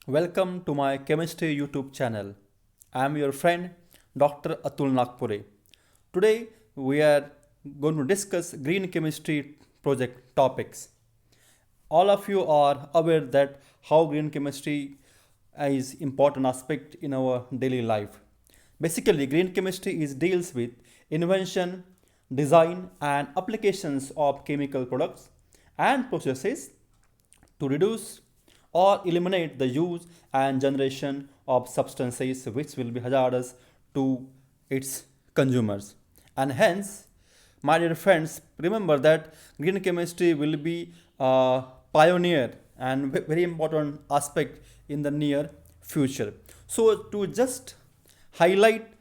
Welcome to my chemistry YouTube channel. I am your friend Dr. Atul Nagpure. Today we are going to discuss green chemistry project topics. All of you are aware that how green chemistry is important aspect in our daily life. Basically, green chemistry is deals with invention, design and applications of chemical products and processes to reduce or eliminate the use and generation of substances which will be hazardous to its consumers. And hence, my dear friends, remember that green chemistry will be a pioneer and very important aspect in the near future. So, to just highlight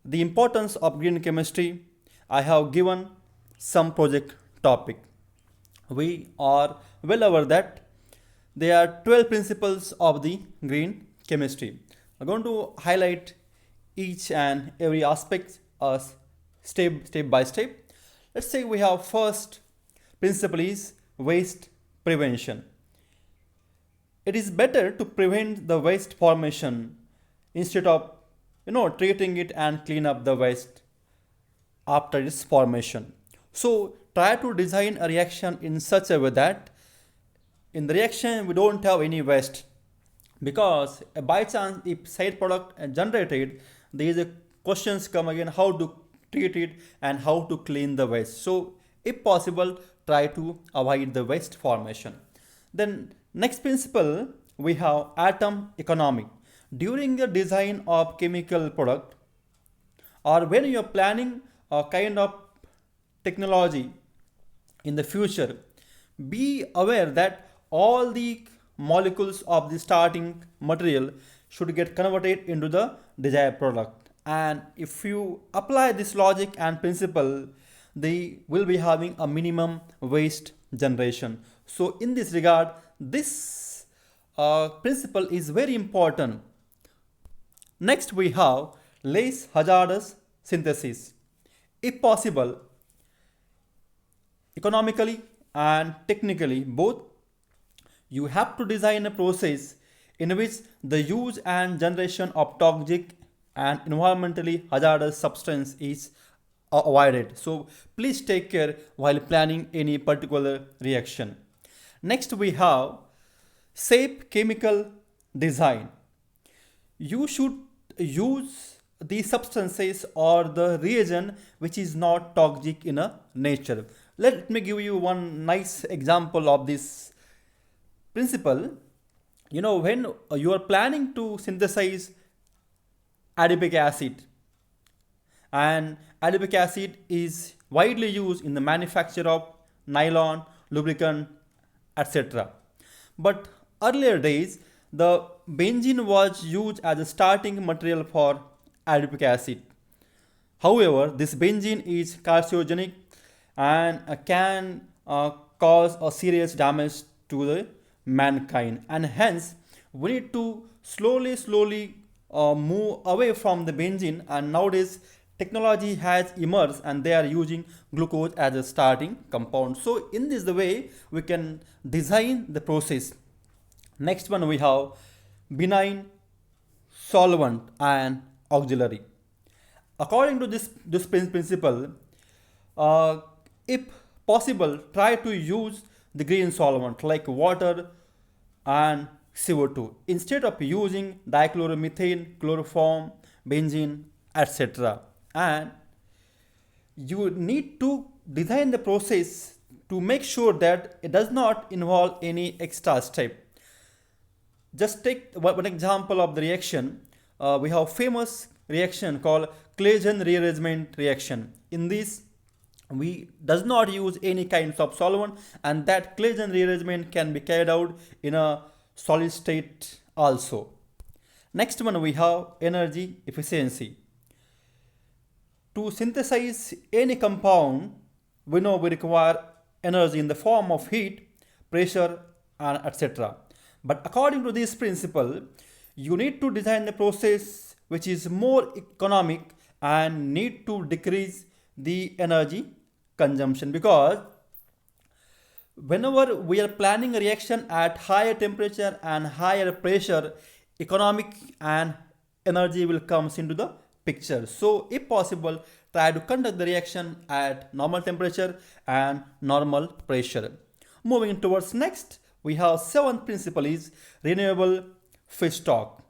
the importance of green chemistry, I have given some project topic. We are well aware that there are 12 principles of the green chemistry. I'm going to highlight each and every aspect step by step. Let's say we have first principle is waste prevention. It is better to prevent the waste formation instead of treating it and clean up the waste after its formation. So try to design a reaction in such a way that in the reaction we don't have any waste, because by chance if side product generated, there is a questions come again how to treat it and how to clean the waste. So if possible, try to avoid the waste formation. Then next principle, we have atom economy. During the design of chemical product or when you are planning a kind of technology in the future, be aware that all the molecules of the starting material should get converted into the desired product. And if you apply this logic and principle, they will be having a minimum waste generation. So in this regard, this principle is very important. Next we have less hazardous synthesis. If possible, economically and technically both, you have to design a process in which the use and generation of toxic and environmentally hazardous substance is avoided. So please take care while planning any particular reaction. Next we have safe chemical design. You should use the substances or the reagent which is not toxic in a nature. Let me give you one nice example of this principle. When you are planning to synthesize adipic acid, and adipic acid is widely used in the manufacture of nylon, lubricant, etc. But earlier days, the benzene was used as a starting material for adipic acid. However, this benzene is carcinogenic and can cause a serious damage to the mankind, and hence we need to slowly move away from the benzene. And nowadays technology has emerged and they are using glucose as a starting compound. So in this the way we can design the process. Next one, we have benign solvent and auxiliary. According to this principle, if possible, try to use the green solvent like water and CO2 instead of using dichloromethane, chloroform, benzene, etc. And you need to design the process to make sure that it does not involve any extra step. Just take one example of the reaction. We have famous reaction called Claisen rearrangement reaction. In this, we does not use any kinds of solvent, and that Claisen rearrangement can be carried out in a solid state also. Next one, we have energy efficiency. To synthesize any compound, we know we require energy in the form of heat, pressure, and etc. But according to this principle, you need to design the process which is more economic and need to decrease the energy consumption, because whenever we are planning a reaction at higher temperature and higher pressure, economic and energy will comes into the picture. So if possible, try to conduct the reaction at normal temperature and normal pressure. Moving towards next, we have seventh principle is renewable feedstock.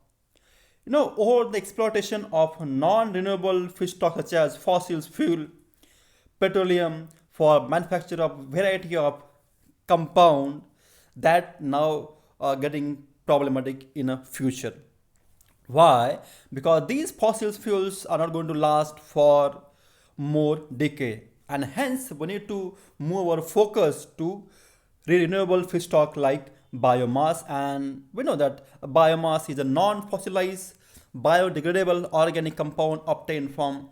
Over the exploitation of non-renewable feedstock such as fossil fuel, petroleum for manufacture of variety of compound that now are getting problematic in a future. Why? Because these fossil fuels are not going to last for more decade, and hence we need to move our focus to renewable feedstock like biomass. And we know that biomass is a non-fossilized biodegradable organic compound obtained from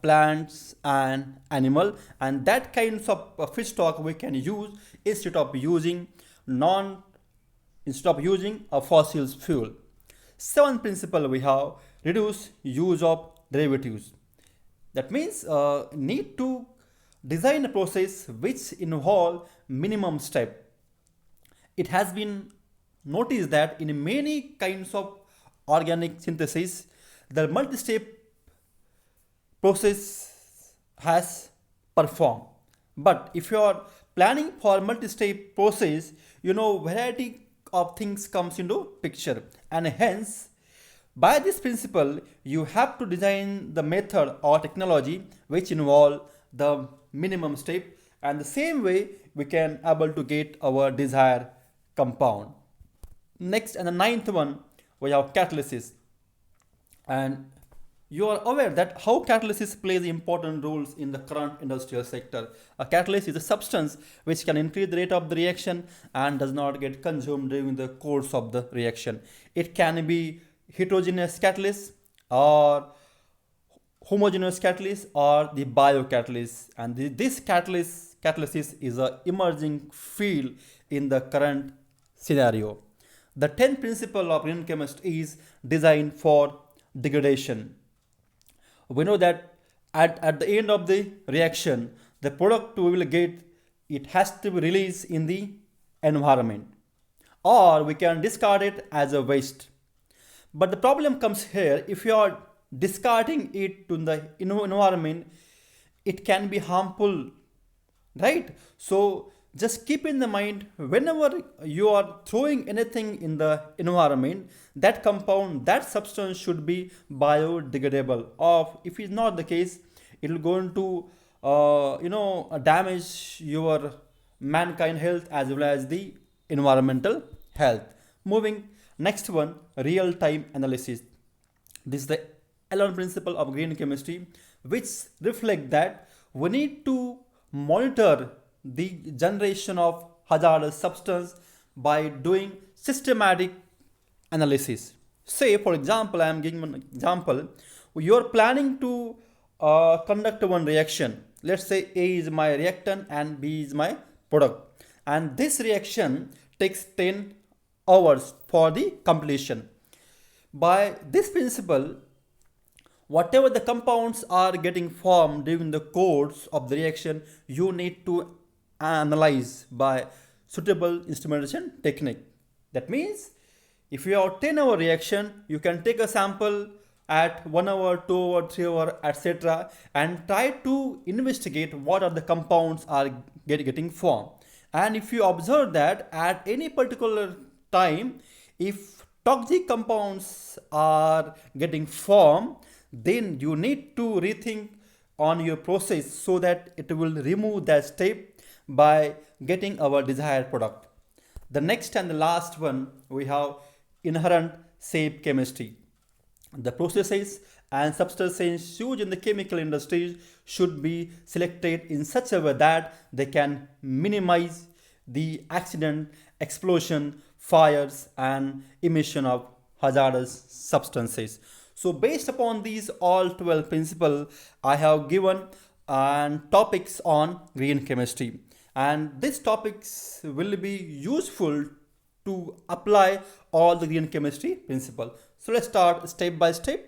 plants and animal, and that kinds of feedstock we can use instead of using non instead of using a fossil fuel. Seventh principle we have reduce use of derivatives. That means need to design a process which involve minimum step. It has been noticed that in many kinds of organic synthesis, the multi-step process has performed. But if you are planning for multi-step process, variety of things comes into picture, and hence by this principle you have to design the method or technology which involve the minimum step, and the same way we can able to get our desired compound. Next, and the ninth one, we have catalysis. And you are aware that how catalysis plays important roles in the current industrial sector. A catalyst is a substance which can increase the rate of the reaction and does not get consumed during the course of the reaction. It can be heterogeneous catalyst or homogeneous catalyst or the biocatalyst, and this catalysis is a emerging field in the current scenario. The 10th principle of organic chemistry is designed for degradation. We know that at the end of the reaction, the product we will get, it has to be released in the environment, or we can discard it as a waste. But the problem comes here, if you are discarding it to the environment, it can be harmful, right? So just keep in the mind, whenever you are throwing anything in the environment, that compound, that substance should be biodegradable, or if it's not the case, it will going to damage your mankind health as well as the environmental health. Moving next one, real time analysis. This is the 11th principle of green chemistry, which reflect that we need to monitor the generation of hazardous substance by doing systematic analysis. Say, for example, I am giving an example. You are planning to conduct one reaction. Let's say A is my reactant and B is my product, and this reaction takes 10 hours for the completion. By this principle, whatever the compounds are getting formed during the course of the reaction, you need to analyze by suitable instrumentation technique. That means if you have 10-hour reaction, you can take a sample at 1 hour, 2 hour, 3 hour, etc., and try to investigate what are the compounds are getting formed. And if you observe that at any particular time, if toxic compounds are getting formed, then you need to rethink on your process so that it will remove that step by getting our desired product. The next and the last one, we have inherent safe chemistry. The processes and substances used in the chemical industry should be selected in such a way that they can minimize the accident, explosion, fires, and emission of hazardous substances. So based upon these all 12 principles, I have given topics on green chemistry, and these topics will be useful to apply all the green chemistry principle. So let's start step by step.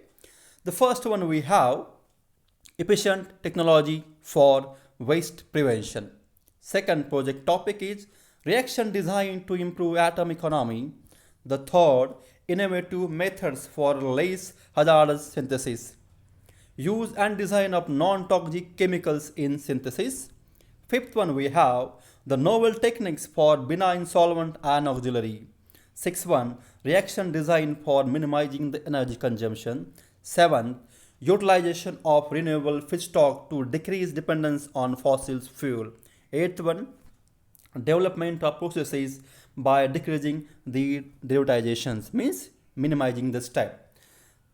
The first one, we have efficient technology for waste prevention. Second project topic is reaction design to improve atom economy. The third, innovative methods for less hazardous synthesis. Use and design of non-toxic chemicals in synthesis. Fifth one, we have the novel techniques for benign solvent and auxiliary. Sixth one, reaction design for minimizing the energy consumption. Seventh, utilization of renewable feedstock to decrease dependence on fossil fuel. Eighth one, development of processes by decreasing the derivatizations, means minimizing the step.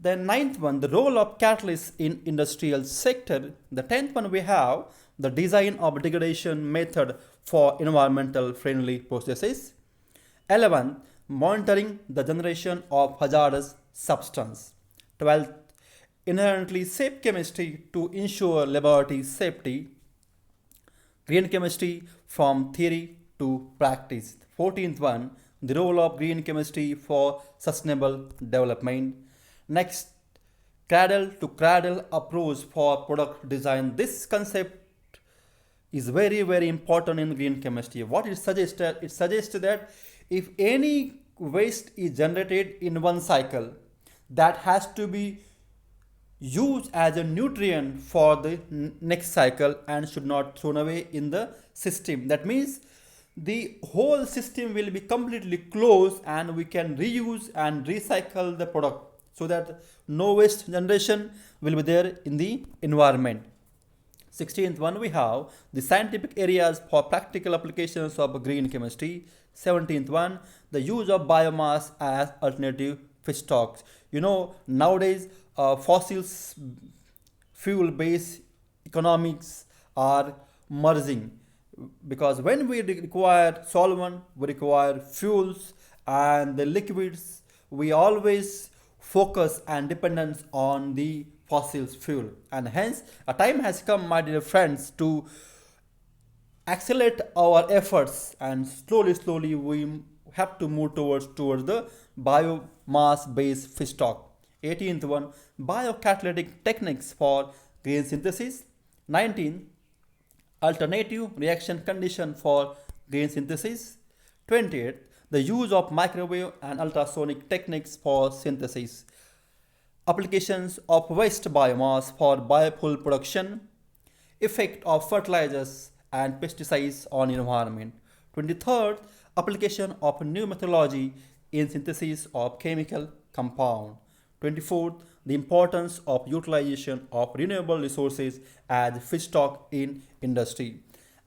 The ninth one, the role of catalysts in industrial sector. The tenth one, we have the design of degradation method for environmental friendly processes. 11th, monitoring the generation of hazardous substance. 12th, inherently safe chemistry to ensure laboratory safety. Green chemistry from theory to practice. 14th one, the role of green chemistry for sustainable development. Next, cradle to cradle approach for product design. This concept is very, very important in green chemistry. What it suggests? It suggests that if any waste is generated in one cycle, that has to be used as a nutrient for the next cycle and should not thrown away in the system. That means the whole system will be completely closed and we can reuse and recycle the product so that no waste generation will be there in the environment. 16th one, we have the scientific areas for practical applications of green chemistry. 17th one, the use of biomass as alternative feedstocks. Nowadays fossils fuel based economics are merging, because when we require solvent, we require fuels and the liquids, we always focus and dependence on the fossil fuel, and hence a time has come, my dear friends, to accelerate our efforts, and slowly we have to move towards the biomass based feedstock. 18th one, biocatalytic techniques for green synthesis. 19, alternative reaction condition for green synthesis. 28, the use of microwave and ultrasonic techniques for synthesis. Applications of waste biomass for biofuel production. Effect of fertilizers and pesticides on environment. 23rd, application of new methodology in synthesis of chemical compound. 24th, the importance of utilization of renewable resources as feedstock in industry.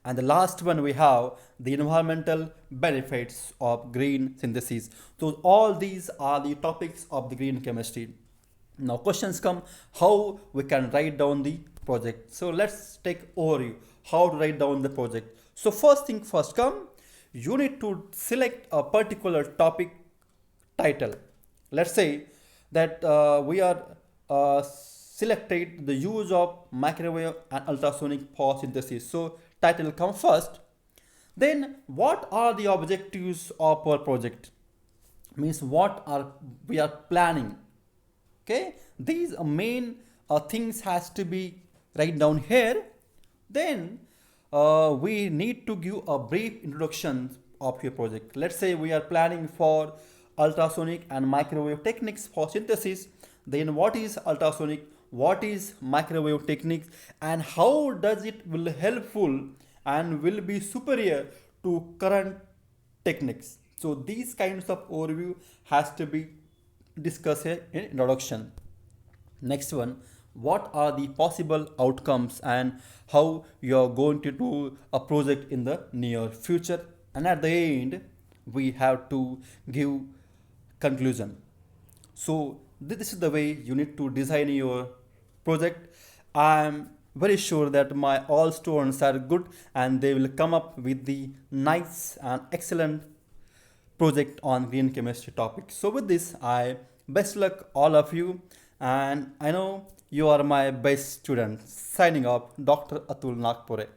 And the last one, we have the environmental benefits of green synthesis. So all these are the topics of the green chemistry. Now questions come, how we can write down the project. So let's take overview how to write down the project. So first thing first come, you need to select a particular topic title. Let's say that we are selected the use of microwave and ultrasonic for synthesis. So title comes first. Then what are the objectives of our project? Means what are we are planning. Okay, these main things has to be written down here. Then we need to give a brief introduction of your project. Let's say we are planning for ultrasonic and microwave techniques for synthesis. Then what is ultrasonic, what is microwave techniques, and how does it will helpful and will be superior to current techniques. So these kinds of overview has to be discussed here in introduction. Next one, what are the possible outcomes and how you are going to do a project in the near future. And at the end, we have to give conclusion. So this is the way you need to design your project. I am very sure that my all students are good and they will come up with the nice and excellent project on green chemistry topic. So with this, I best luck all of you, and I know you are my best student. Signing off, Dr. Atul Nagpure.